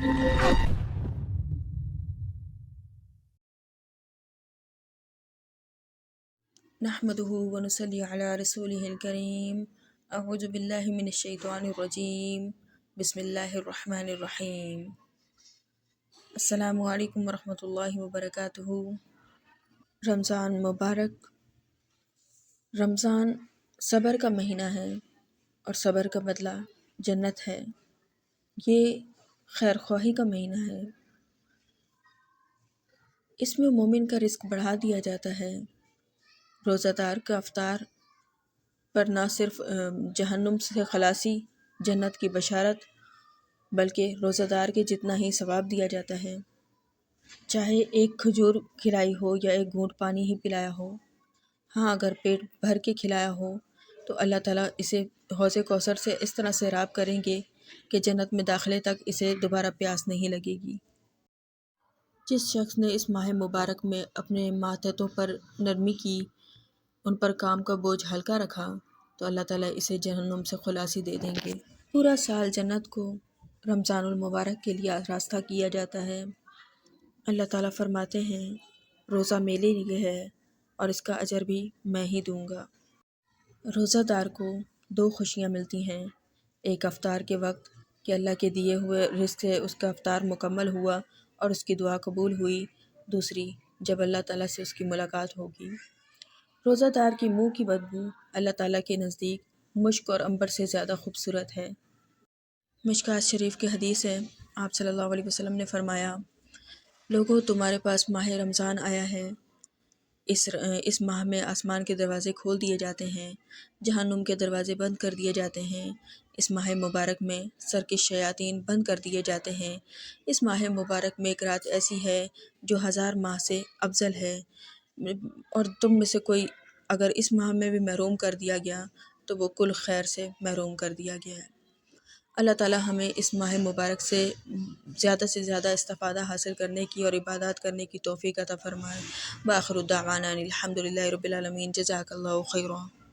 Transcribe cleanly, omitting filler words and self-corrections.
نحمده ونصلي على رسوله الكريم. اعوذ باللہ من الشیطان الرجیم. بسم اللہ الرحمن الرحیم. السلام علیکم ورحمۃ اللہ وبرکاتہ. رمضان مبارک. رمضان صبر کا مہینہ ہے اور صبر کا بدلہ جنت ہے. یہ خیر خواہی کا مہینہ ہے. اس میں مومن کا رزق بڑھا دیا جاتا ہے. روزہ دار کا افطار پر نہ صرف جہنم سے خلاصی، جنت کی بشارت، بلکہ روزہ دار کے جتنا ہی ثواب دیا جاتا ہے، چاہے ایک کھجور کھلائی ہو یا ایک گھونٹ پانی ہی پلایا ہو. ہاں، اگر پیٹ بھر کے کھلایا ہو تو اللہ تعالیٰ اسے حوض کوثر سے اس طرح سیراب کریں گے کہ جنت میں داخلے تک اسے دوبارہ پیاس نہیں لگے گی. جس شخص نے اس ماہ مبارک میں اپنے ماتحتوں پر نرمی کی، ان پر کام کا بوجھ ہلکا رکھا، تو اللہ تعالیٰ اسے جہنم سے خلاصی دے دیں گے. پورا سال جنت کو رمضان المبارک کے لیے آراستہ کیا جاتا ہے. اللہ تعالیٰ فرماتے ہیں، روزہ میرے لیے ہے اور اس کا اجر بھی میں ہی دوں گا. روزہ دار کو دو خوشیاں ملتی ہیں. ایک افطار کے وقت کہ اللہ کے دیے ہوئے رزق سے اس کا افطار مکمل ہوا اور اس کی دعا قبول ہوئی. دوسری، جب اللہ تعالیٰ سے اس کی ملاقات ہوگی. روزہ دار کی منہ کی بدبو اللہ تعالیٰ کے نزدیک مشک اور عنبر سے زیادہ خوبصورت ہے. مشکوٰۃ شریف کی حدیث ہے، آپ صلی اللہ علیہ وسلم نے فرمایا، لوگوں، تمہارے پاس ماہ رمضان آیا ہے. اس ماہ میں آسمان کے دروازے کھول دیے جاتے ہیں، جہنم کے دروازے بند کر دیے جاتے ہیں. اس ماہ مبارک میں سرکش شیاطین بند کر دیے جاتے ہیں. اس ماہ مبارک میں ایک رات ایسی ہے جو 1000 ماہ سے افضل ہے، اور تم میں سے کوئی اگر اس ماہ میں بھی محروم کر دیا گیا تو وہ کل خیر سے محروم کر دیا گیا ہے. اللہ تعالیٰ ہمیں اس ماہ مبارک سے زیادہ استفادہ حاصل کرنے کی اور عبادات کرنے کی توفیق عطا فرمائے. بآخر دعوانا الحمد للہ رب العالمین. جزاک اللہ خیرا.